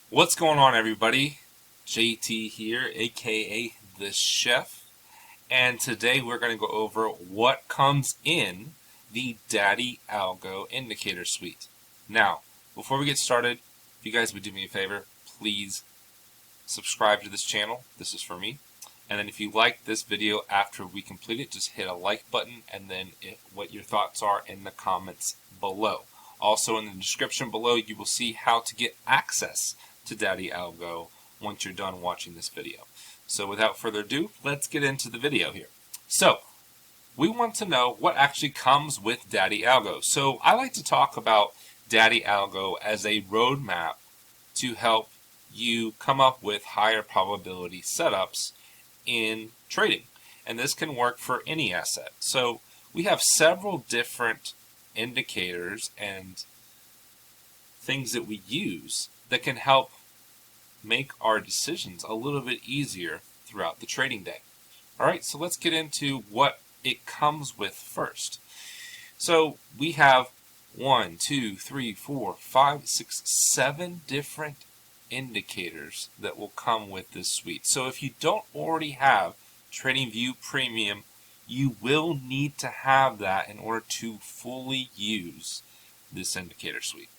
What's going on, everybody? JT here, aka the Chef, and today we're going to go over what comes in the Daddy Algo Indicator Suite. Now, before we get started, if you guys would do me a favor, please subscribe to this channel. This is for me. And then if you like this video after we complete it, just hit a like button and then what your thoughts are in the comments below. Also in the description below, you will see how to get access to Daddy Algo once you're done watching this video. So without further ado, let's get into the video here. So we want to know what actually comes with Daddy Algo. So I like to talk about Daddy Algo as a roadmap to help you come up with higher probability setups in trading. And this can work for any asset. So we have several different indicators and things that we use that can help make our decisions a little bit easier throughout the trading day. Alright, so let's get into what it comes with first. So we have 1, 2, 3, 4, 5, 6, 7 different indicators that will come with this suite. So if you don't already have TradingView Premium, you will need to have that in order to fully use this indicator suite.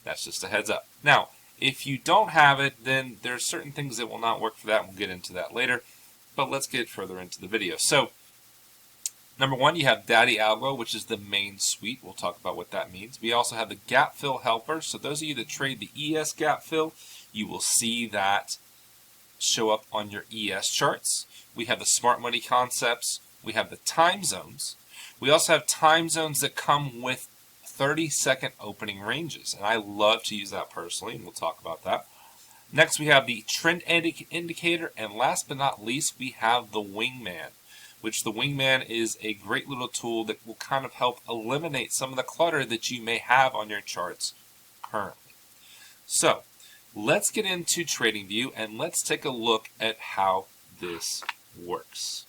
That's just a heads up. Now, if you don't have it, then there are certain things that will not work for that. We'll get into that later, but let's get further into the video. So, number one, you have Daddy Algo, which is the main suite. We'll talk about what that means. We also have the Gap Fill Helper. So those of you that trade the ES Gap Fill, you will see that show up on your ES charts. We have the Smart Money Concepts. We have the time zones. We also have time zones that come with 30-second opening ranges, and I love to use that personally, and we'll talk about that. Next, we have the trend indicator, and last but not least, we have the Wingman, which the Wingman is a great little tool that will kind of help eliminate some of the clutter that you may have on your charts currently. So, let's get into TradingView, and let's take a look at how this works.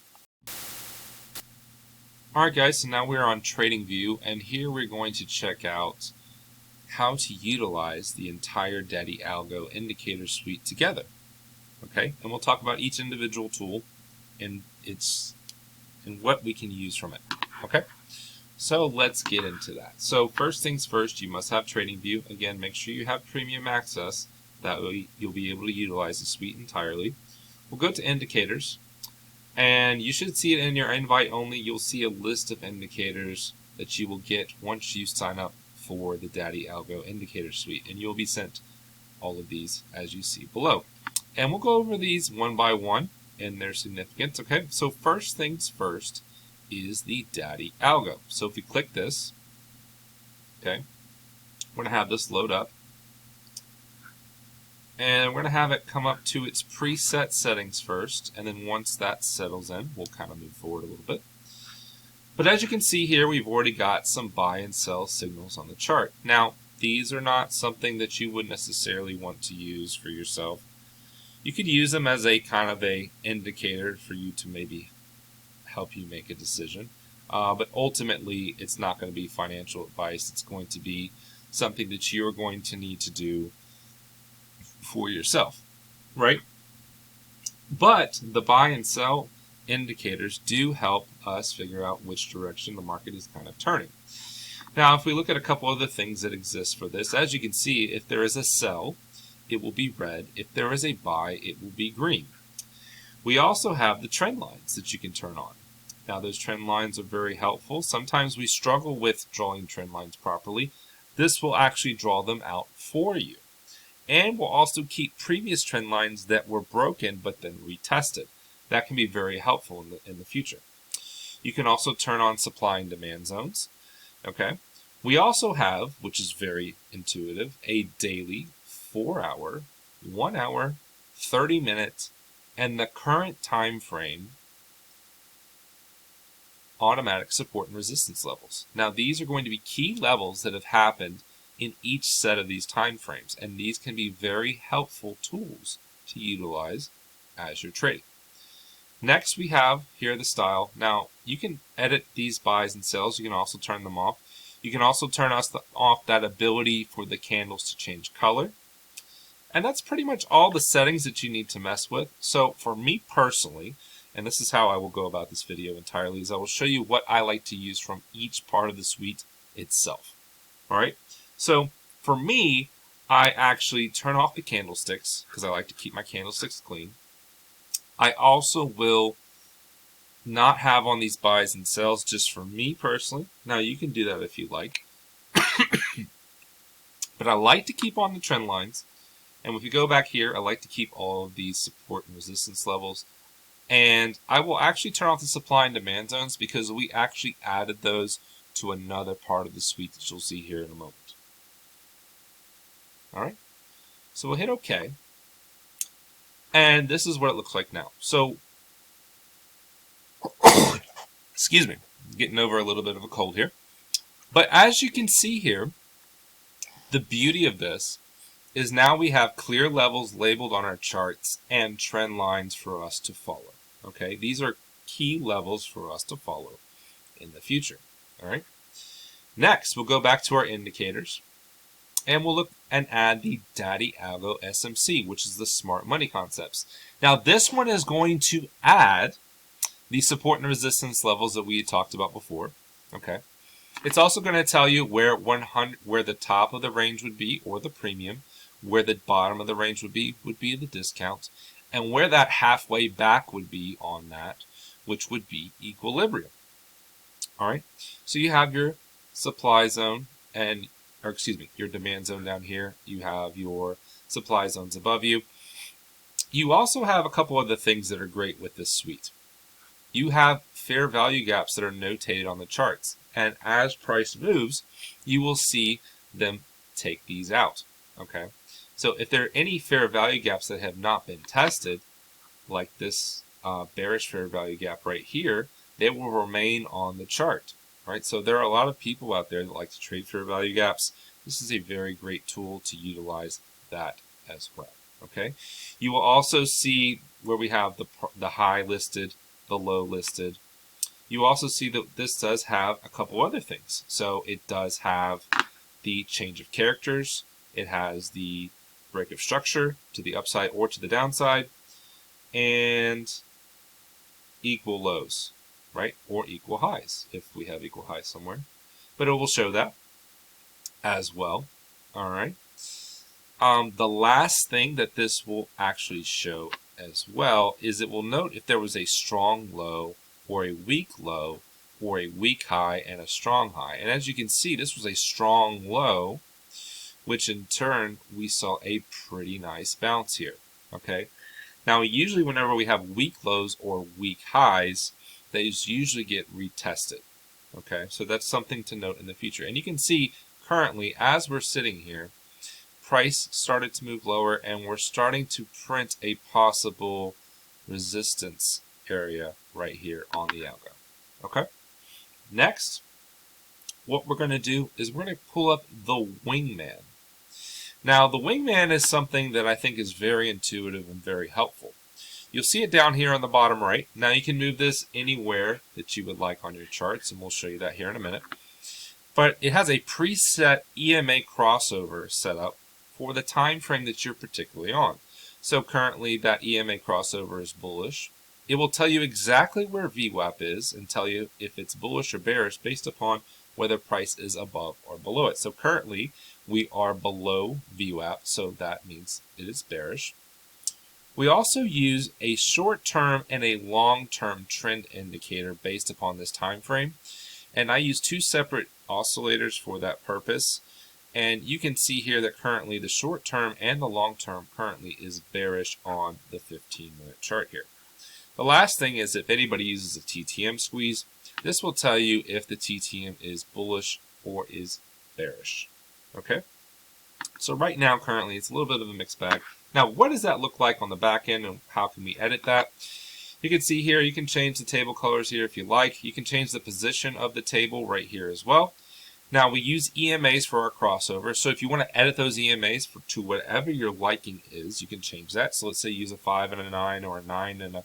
Alright guys, so now we're on TradingView, and here we're going to check out how to utilize the entire Daddy Algo indicator suite together. Okay, and we'll talk about each individual tool and what we can use from it. Okay, so let's get into that. So first things first, you must have TradingView. Again, make sure you have premium access. That way you'll be able to utilize the suite entirely. We'll go to indicators. And you should see it in your invite only. You'll see a list of indicators that you will get once you sign up for the Daddy Algo Indicator Suite. And you'll be sent all of these as you see below. And we'll go over these one by one and their significance. Okay, so first things first is the Daddy Algo. So if you click this, okay, we're going to have this load up. And we're going to have it come up to its preset settings first, and then once that settles in, we'll kind of move forward a little bit. But as you can see here, we've already got some buy and sell signals on the chart. Now, these are not something that you would necessarily want to use for yourself. You could use them as a kind of a indicator for you to maybe help you make a decision. But ultimately, it's not going to be financial advice. It's going to be something that you're going to need to do for yourself, right? But the buy and sell indicators do help us figure out which direction the market is kind of turning. Now, if we look at a couple other things that exist for this, as you can see, if there is a sell, it will be red. If there is a buy, it will be green. We also have the trend lines that you can turn on. Now, those trend lines are very helpful. Sometimes we struggle with drawing trend lines properly. This will actually draw them out for you. And we'll also keep previous trend lines that were broken but then retested. That can be very helpful in the future. You can also turn on supply and demand zones. Okay. We also have, which is very intuitive, a daily, 4-hour, 1 hour, 30-minute, and the current time frame automatic support and resistance levels. Now these are going to be key levels that have happened in each set of these time frames, and these can be very helpful tools to utilize as you're trading. Next, we have here the style. Now, you can edit these buys and sells. You can also turn them off. You can also turn off that ability for the candles to change color. And that's pretty much all the settings that you need to mess with. So for me personally, and this is how I will go about this video entirely, is I will show you what I like to use from each part of the suite itself. All right. So for me, I actually turn off the candlesticks because I like to keep my candlesticks clean. I also will not have on these buys and sells just for me personally. Now you can do that if you like. But I like to keep on the trend lines. And if you go back here, I like to keep all of these support and resistance levels. And I will actually turn off the supply and demand zones because we actually added those to another part of the suite that you'll see here in a moment. All right. So we'll hit OK. And this is what it looks like now. So, excuse me, getting over a little bit of a cold here. But as you can see here, the beauty of this is now we have clear levels labeled on our charts and trend lines for us to follow. Okay, these are key levels for us to follow in the future. All right. Next, we'll go back to our indicators and we'll look and add the Daddy Algo SMC, which is the smart money concepts. Now, this one is going to add the support and resistance levels that we had talked about before. Okay. It's also going to tell you where the top of the range would be, or the premium, where the bottom of the range would be the discount, and where that halfway back would be on that, which would be equilibrium. All right. So you have your supply zone your demand zone down here. You have your supply zones above you. You also have a couple other things that are great with this suite. You have fair value gaps that are notated on the charts. And as price moves, you will see them take these out. Okay. So if there are any fair value gaps that have not been tested, like this bearish fair value gap right here, they will remain on the chart. Right. So there are a lot of people out there that like to trade fair value gaps. This is a very great tool to utilize that as well. Okay. You will also see where we have the high listed, the low listed. You also see that this does have a couple other things. So it does have the change of characters. It has the break of structure to the upside or to the downside, and equal lows, right? Or equal highs if we have equal highs somewhere. But it will show that as well. All right. The last thing that this will actually show as well is it will note if there was a strong low or a weak low or a weak high and a strong high. And as you can see, this was a strong low, which in turn we saw a pretty nice bounce here. Okay. Now, usually whenever we have weak lows or weak highs, those usually get retested. Okay. So that's something to note in the future. And you can see currently, as we're sitting here, price started to move lower and we're starting to print a possible resistance area right here on the algo. Okay. Next, what we're going to do is we're going to pull up the wingman. Now, the wingman is something that I think is very intuitive and very helpful. You'll see it down here on the bottom right. Now, you can move this anywhere that you would like on your charts, and we'll show you that here in a minute. But it has a preset EMA crossover set up for the time frame that you're particularly on. So currently, that EMA crossover is bullish. It will tell you exactly where VWAP is and tell you if it's bullish or bearish based upon whether price is above or below it. So currently, we are below VWAP, so that means it is bearish. We also use a short-term and a long-term trend indicator based upon this time frame. And I use two separate oscillators for that purpose. And you can see here that currently the short-term and the long-term currently is bearish on the 15-minute chart here. The last thing is if anybody uses a TTM squeeze, this will tell you if the TTM is bullish or is bearish. Okay? So right now, currently, it's a little bit of a mixed bag. Now, what does that look like on the back end and how can we edit that? You can see here, you can change the table colors here if you like. You can change the position of the table right here as well. Now, we use EMAs for our crossover. So if you want to edit those EMAs to whatever your liking is, you can change that. So let's say use a 5 and a 9 or a 9 and a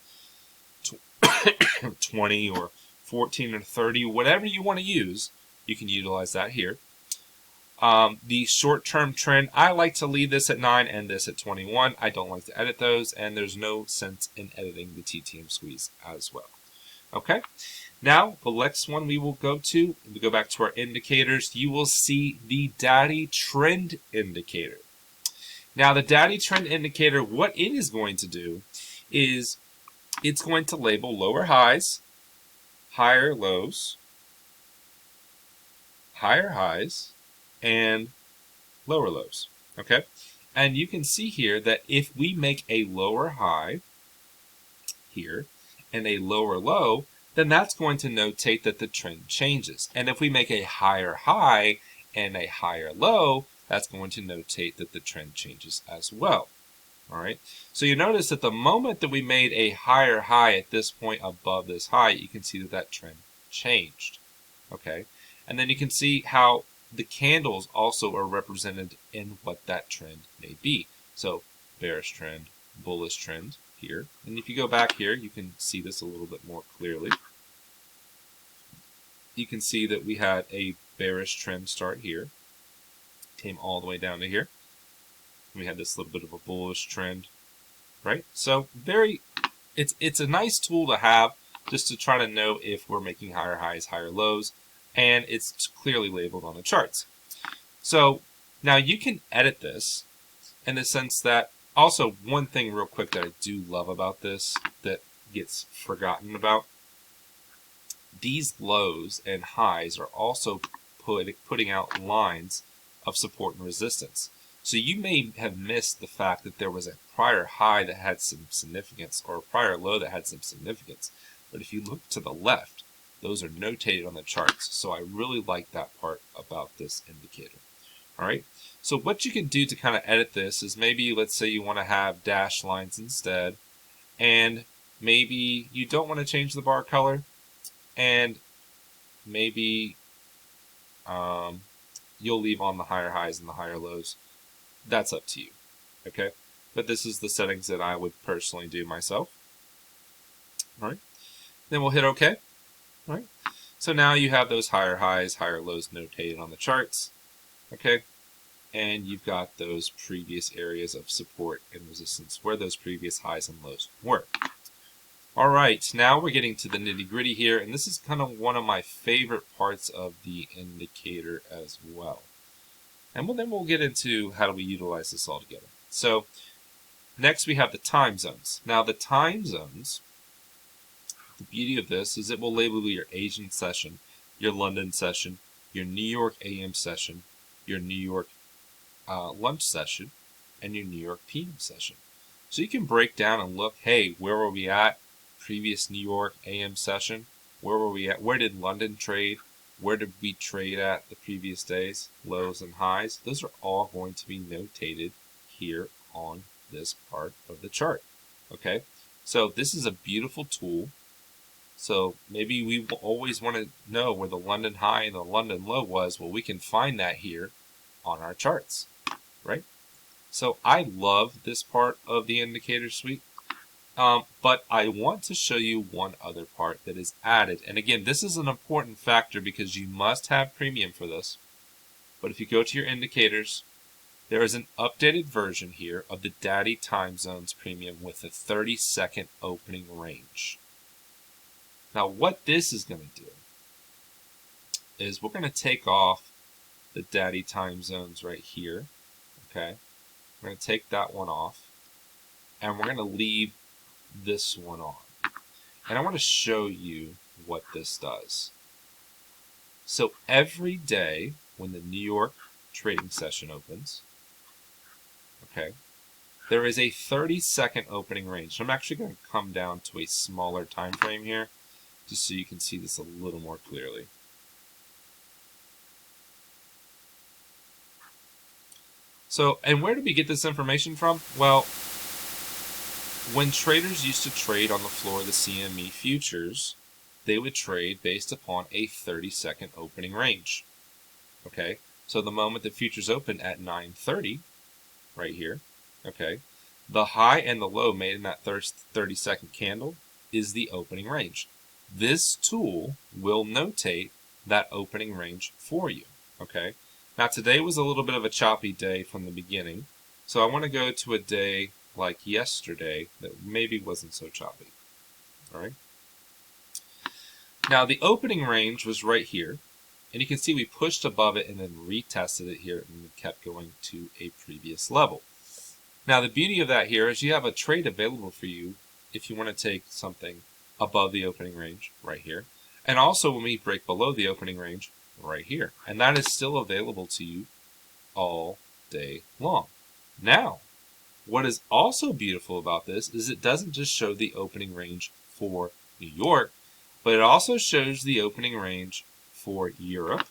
20 or 14 and 30, whatever you want to use, you can utilize that here. The short-term trend, I like to leave this at 9 and this at 21. I don't like to edit those, and there's no sense in editing the TTM squeeze as well. Okay, now the next one we will go to, we go back to our indicators, you will see the daddy trend indicator. Now the daddy trend indicator, what it is going to do is it's going to label lower highs, higher lows, higher highs, and lower lows, okay? And you can see here that if we make a lower high here and a lower low, then that's going to notate that the trend changes. And if we make a higher high and a higher low, that's going to notate that the trend changes as well. All right, so you notice that the moment that we made a higher high at this point above this high, you can see that that trend changed. Okay, and then you can see how the candles also are represented in what that trend may be. So bearish trend, bullish trend here. And if you go back here, you can see this a little bit more clearly. You can see that we had a bearish trend start here, came all the way down to here. We had this little bit of a bullish trend, right? So it's a nice tool to have just to try to know if we're making higher highs, higher lows, and it's clearly labeled on the charts. So now you can edit this in the sense that, also one thing real quick that I do love about this that gets forgotten about, these lows and highs are also putting out lines of support and resistance. So you may have missed the fact that there was a prior high that had some significance or a prior low that had some significance. But if you look to the left, those are notated on the charts. So I really like that part about this indicator. All right. So what you can do to kind of edit this is maybe, let's say you want to have dash lines instead, and maybe you don't want to change the bar color, and maybe you'll leave on the higher highs and the higher lows. That's up to you, okay? But this is the settings that I would personally do myself. All right, then we'll hit OK. All right, so now you have those higher highs, higher lows notated on the charts, okay? And you've got those previous areas of support and resistance where those previous highs and lows were. All right, now we're getting to the nitty-gritty here, and this is kind of one of my favorite parts of the indicator as well. And then we'll get into how do we utilize this all together. So next we have the time zones. Now the time zones, the beauty of this is it will label your Asian session, your London session, your New York AM session, your New York lunch session, and your New York PM session. So you can break down and look, hey, where were we at? Previous New York AM session. Where were we at? Where did London trade? Where did we trade at the previous days? Lows and highs. Those are all going to be notated here on this part of the chart. Okay, so this is a beautiful tool. So maybe we always want to know where the London high and the London low was. Well, we can find that here on our charts, right? So I love this part of the indicator suite. But I want to show you one other part that is added. And again, this is an important factor because you must have premium for this. But if you go to your indicators, there is an updated version here of the Daddy Time Zones Premium with a 30-second opening range. Now what this is going to do is we're going to take off the Daddy Time Zones right here. Okay, we're going to take that one off, and we're going to leave this one on. And I want to show you what this does. So every day when the New York trading session opens, okay, there is a 30-second opening range. I'm actually going to come down to a smaller time frame here just so you can see this a little more clearly. So, and where did we get this information from? Well, when traders used to trade on the floor of the CME futures, they would trade based upon a 30-second opening range. Okay, so the moment the futures open at 9:30, right here, okay, the high and the low made in that 30-second candle is the opening range. This tool will notate that opening range for you. Okay, Now today was a little bit of a choppy day from the beginning, so I want to go to a day like yesterday that maybe wasn't so choppy. All right. Now the opening range was right here, and you can see we pushed above it and then retested it here and kept going to a previous level. Now the beauty of that here is you have a trade available for you if you want to take something above the opening range right here, and also when we break below the opening range right here, and that is still available to you all day long. Now, what is also beautiful about this is it doesn't just show the opening range for New York, but it also shows the opening range for Europe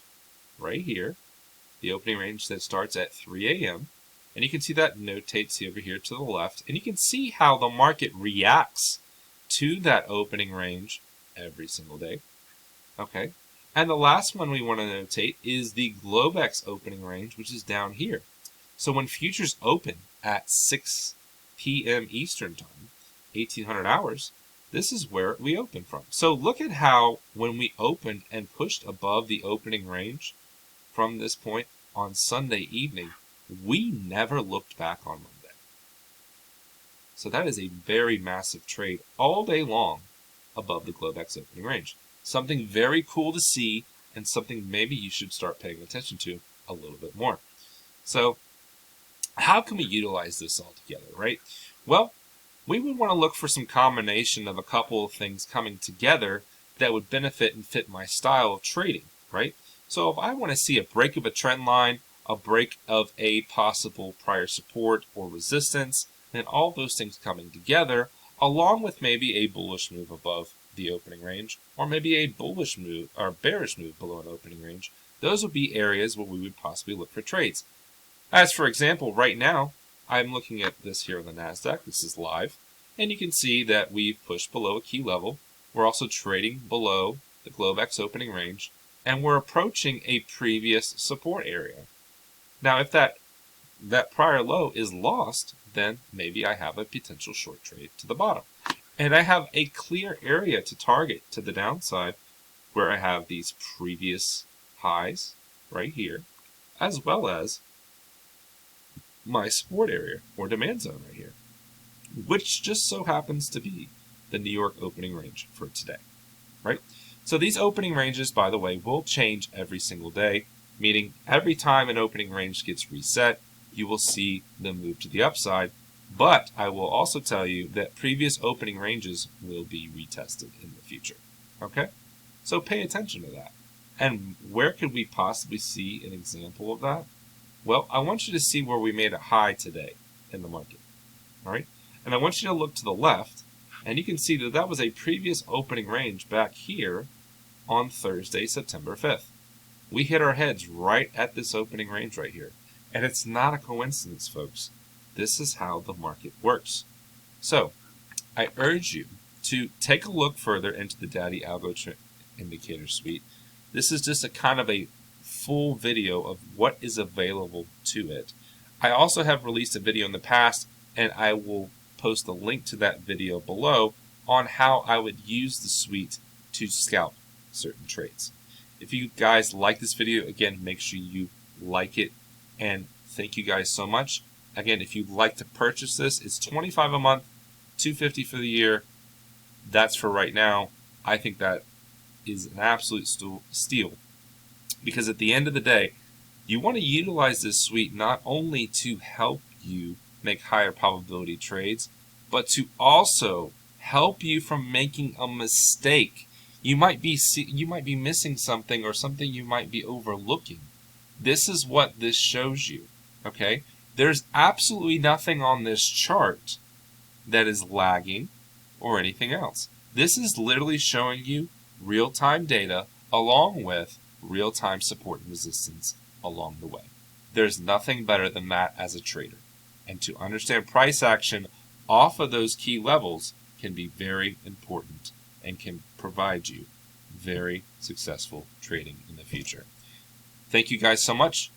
right here, the opening range that starts at 3 a.m. And you can see that notates over here to the left, and you can see how the market reacts to that opening range every single day. Okay, and the last one we want to notate is the Globex opening range, which is down here. So when futures open at 6 p.m. Eastern Time, 1800 hours, this is where we open from. So look at how when we opened and pushed above the opening range from this point on Sunday evening, we never looked back on Monday. So that is a very massive trade all day long above the Globex opening range. Something very cool to see and something maybe you should start paying attention to a little bit more. So how can we utilize this all together, right? Well, we would want to look for some combination of a couple of things coming together that would benefit and fit my style of trading, right? So if I want to see a break of a trend line, a break of a possible prior support or resistance, then all those things coming together, along with maybe a bullish move above the opening range, or maybe a bullish move or bearish move below an opening range, those would be areas where we would possibly look for trades. As for example, right now, I'm looking at this here on the NASDAQ. This is live, and you can see that we've pushed below a key level. We're also trading below the Globex opening range, and we're approaching a previous support area. Now, if that prior low is lost, then maybe I have a potential short trade to the bottom. And I have a clear area to target to the downside where I have these previous highs right here, as well as my support area or demand zone right here, which just so happens to be the New York opening range for today, right? So these opening ranges, by the way, will change every single day, meaning every time an opening range gets reset, you will see them move to the upside. But I will also tell you that previous opening ranges will be retested in the future, okay? So pay attention to that. And where could we possibly see an example of that? Well, I want you to see where we made a high today in the market, all right? And I want you to look to the left, and you can see that that was a previous opening range back here on Thursday, September 5th. We hit our heads right at this opening range right here. And it's not a coincidence, folks. This is how the market works. So, I urge you to take a look further into the Daddy Algo Indicator Suite. This is just a kind of a full video of what is available to it. I also have released a video in the past, and I will post a link to that video below on how I would use the suite to scalp certain trades. If you guys like this video, again, make sure you like it, and thank you guys so much. Again, if you'd like to purchase this, it's $25 a month, $250 for the year. That's for right now. I think that is an absolute steal, because at the end of the day, you want to utilize this suite not only to help you make higher probability trades, but to also help you from making a mistake. You might be missing something, or something you might be overlooking. This is what this shows you, okay? There's absolutely nothing on this chart that is lagging or anything else. This is literally showing you real-time data along with real-time support and resistance along the way. There's nothing better than that as a trader. And to understand price action off of those key levels can be very important and can provide you very successful trading in the future. Thank you guys so much.